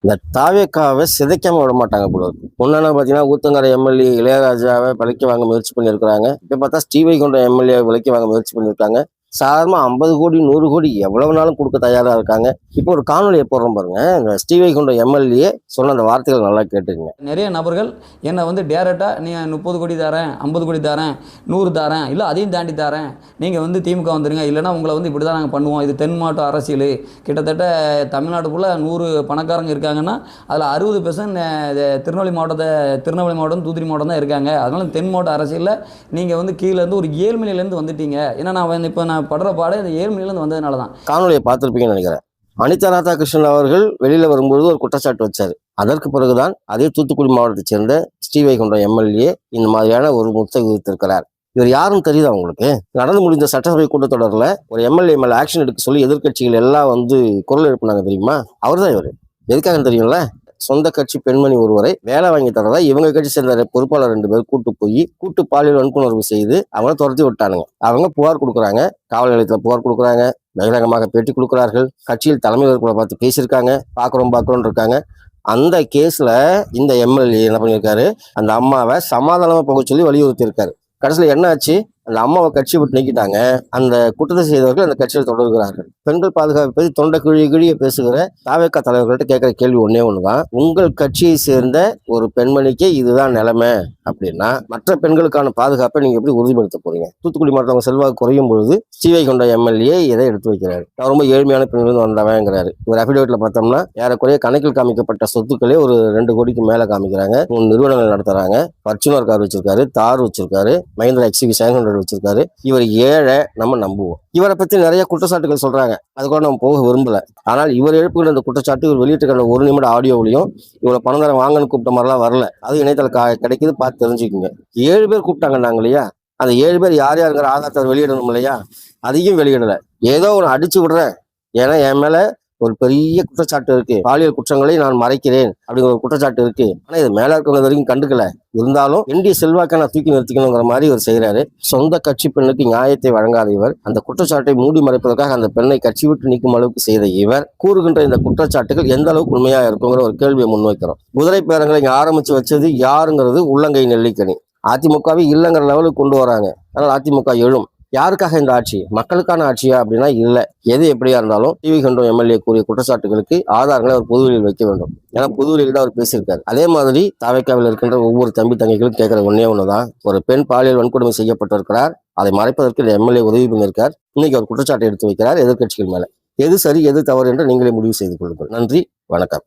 இந்த தாவேக்காவை சிதைக்காம விட மாட்டாங்க போல இருக்கு. முன்னாடி பார்த்தீங்கன்னா ஊத்தங்கரை எம்எல்ஏ இளையராஜாவை விலைக்கு வாங்க முயற்சி பண்ணியிருக்கிறாங்க. இப்போ பார்த்தா ஸ்ரீவைகுண்டம் எம்எல்ஏ விலைக்கு வாங்க முயற்சி பண்ணியிருக்காங்க. சாதாரணமா 50 கோடி 100 கோடி எவ்வளவு நாளும் கொடுக்க தயாரா இருக்காங்க. இப்போ ஒரு காணொலியை போடுறோம் பாருங்க. இந்த ஸ்ரீவைகுண்டம் எம்எல்ஏ சொன்ன அந்த வார்த்தைகள் நல்லா கேட்டுக்குங்க. நிறைய நபர்கள் என்னை வந்து டேரெக்டாக நீ 30 கோடி தரேன், 50 கோடி தரேன், 100 தரேன், இல்லை அதையும் தாண்டி தரேன், நீங்கள் வந்து திமுக வந்துடுங்க, இல்லைனா உங்களை வந்து இப்படி தான் நாங்கள் பண்ணுவோம், இது தென் மாவட்ட அரசியல், கிட்டத்தட்ட தமிழ்நாடு ஃபுல்லாக 100 பணக்காரங்க இருக்காங்கன்னா அதில் 60% திருநெல்வேலி மாவட்டம் தூத்துக்குடி மாவட்டம் தான் இருக்காங்க. அதனால தென் மாவட்ட அரசியலில் நீங்கள் வந்து கீழேருந்து ஒரு ஏழ்மலையிலேருந்து வந்துட்டீங்க. ஏன்னா நான் இப்போ நான் படுற பாடு இந்த ஏழ்மலையிலேருந்து வந்ததுனால தான். காணொலியை பார்த்துருப்பீங்கன்னு நினைக்கிறேன். அனிதா ராதாகிருஷ்ணன் அவர்கள் வெளியில வரும்போது ஒரு குற்றச்சாட்டு வச்சாரு. அதற்கு பிறகுதான் அதே தூத்துக்குடி மாவட்டத்தைச் சேர்ந்த ஸ்ரீவைகுண்டம் எம்எல்ஏ இந்த மாதிரியான ஒரு முத்தை விதித்திருக்கிறார். இவர் யாரும் தெரியுதா உங்களுக்கு? நடந்து முடிந்த சட்டசபை கூட்டத்தொடரில் ஒரு எம்எல்ஏ மேல ஆக்ஷன் எடுக்க சொல்லி எதிர்கட்சிகள் எல்லாம் வந்து குரல் எழுப்பினாங்க தெரியுமா? அவர் தான் இவர். எதுக்காக தெரியும்ல? சொந்த கட்சி பெண்மணி ஒருவரை வேலை வாங்கி தரதா இவங்க கட்சி சேர்ந்த பொறுப்பாளர் 2 பேர் கூட்டு போய் கூட்டு பாலியல் வன்புணர்வு செய்து அவங்கள துரத்தி விட்டானுங்க. அவங்க புகார் கொடுக்குறாங்க, காவல் நிலையத்துல புகார் கொடுக்குறாங்க, பகிரங்கமாக பேட்டி கொடுக்கிறார்கள், கட்சியில் தலைமையை பார்த்து பேசியிருக்காங்க, பாக்குறோம் இருக்காங்க. அந்த கேஸ்ல இந்த எம்எல்ஏ என்ன பண்ணியிருக்காரு, அந்த அம்மாவை சமாதானமா போக சொல்லி வலியுறுத்தி இருக்காரு. கடைசியில் என்ன ஆச்சு? அந்த அம்மாவை கட்சி விட்டு நீக்கிட்டாங்க. அந்த குற்றத்தை செய்தவர்கள் அந்த கட்சியில் தொடர்கிறார்கள். பெண்கள் பாதுகாப்பு பற்றி தொண்டை கிழிய பேசுகிற தாவேக்கா தலைவர்கள்ட்ட கேட்கிற கேள்வி ஒன்னே ஒண்ணுதான். உங்கள் கட்சியை சேர்ந்த ஒரு பெண்மணிக்கு இதுதான் நிலைமை அப்படின்னா மற்ற பெண்களுக்கான பாதுகாப்பை நீங்க எப்படி உறுதிப்படுத்த போறீங்க? தூத்துக்குடி மாவட்டம் செல்வாக்கு குறையும் பொழுது ஸ்ரீவைகுண்டம் எம்எல்ஏ இதை எடுத்து வைக்கிறாரு. ரொம்ப ஏழ்மையான பெண்கள் வந்தவங்கிறாரு. ஒரு அபிடேவிட்ல பார்த்தோம்னா ஏறக்குறைய கணக்கில் காமிக்கப்பட்ட சொத்துக்களே ஒரு 2 கோடிக்கு மேல காமிக்கிறாங்க. 3 நிறுவனங்கள் நடத்துறாங்க. பர்ச்சுனர் கார் வச்சிருக்காரு, தார் வச்சிருக்காரு, மஹிந்திரா XUV 700 வச்சிருக்காரு. இவர் ஏழை, நம்ம நம்புவோம். இவரை பத்தி நிறைய குற்றச்சாட்டுகள் சொல்றாங்க. அது கூட நம்ம போக விரும்பல. ஆனால் இவர் எழுப்புகிற அந்த குற்றச்சாட்டு இவர் வெளியிட்டு 1 நிமிட ஆடியோவிலையும் இவ்வளவு பணம் தர வாங்கன்னு கூப்பிட்ட மாதிரிலாம் வரல. அது இணையதள கிடைக்குது, பார்த்து தெரிஞ்சுக்குங்க. 7 பேர் கூப்பிட்டாங்க இல்லையா? அந்த 7 பேர் யார் யாருங்கிற ஆதாரத்தை வெளியிடணும் இல்லையா? அதையும் வெளியிடல. ஏதோ ஒரு அடிச்சு விடுறேன், ஏன்னா என் மேல ஒரு பெரிய குற்றச்சாட்டு இருக்கு, பாலியல் குற்றங்களை நான் மறைக்கிறேன் அப்படிங்கிற ஒரு குற்றச்சாட்டு இருக்கு. ஆனா இது மேல இருக்கவங்க வரைக்கும் கண்டுக்கல. இருந்தாலும் என்டிய செல்வாக்க நான் தூக்கி நிறுத்திக்கணுங்கிற மாதிரி இவர் செய்யறாரு. சொந்த கட்சி பெண்ணுக்கு நியாயத்தை வழங்காத இவர் அந்த குற்றச்சாட்டை மூடி மறைப்பதற்காக அந்த பெண்ணை கட்சி விட்டு நீக்கும் அளவுக்கு செய்த இவர் கூறுகின்ற இந்த குற்றச்சாட்டுகள் எந்த அளவுக்கு உண்மையா இருக்குங்கிற ஒரு கேள்வியை முன்வைக்கிறோம். குதிரை பேரங்களை இங்க ஆரம்பிச்சு வச்சது யாருங்கிறது உள்ளங்கை நெல்லிக்கனி. அதிமுகவை இல்லைங்கிற லெவலுக்கு கொண்டு வராங்க. அதனால அதிமுக எழும். யாருக்காக இந்த ஆட்சி? மக்களுக்கான ஆட்சியா அப்படின்னா இல்லை. எது எப்படியா இருந்தாலும் ஸ்ரீவைகுண்டம் எம்எல்ஏ கூறிய குற்றச்சாட்டுகளுக்கு ஆதாரங்களை அவர் பொதுவெளியில் வைக்க வேண்டும். ஏன்னா பொதுவெளியில் தான் அவர் பேசியிருக்காரு. அதே மாதிரி தாவேக்காவில் இருக்கின்ற ஒவ்வொரு தம்பி தங்கைகளும் கேட்கிற ஒன்னே ஒண்ணுதான். ஒரு பெண் பாலியல் வன்கொடுமை செய்யப்பட்டிருக்கிறார். அதை மறைப்பதற்கு இந்த எம்எல்ஏ உதவி பண்ணியிருக்கார். இன்னைக்கு அவர் குற்றச்சாட்டை எடுத்து வைக்கிறார் எதிர்கட்சிகள் மேல. எது சரி எது தவறு என்று நீங்களே முடிவு செய்து கொள்ளுங்கள். நன்றி, வணக்கம்.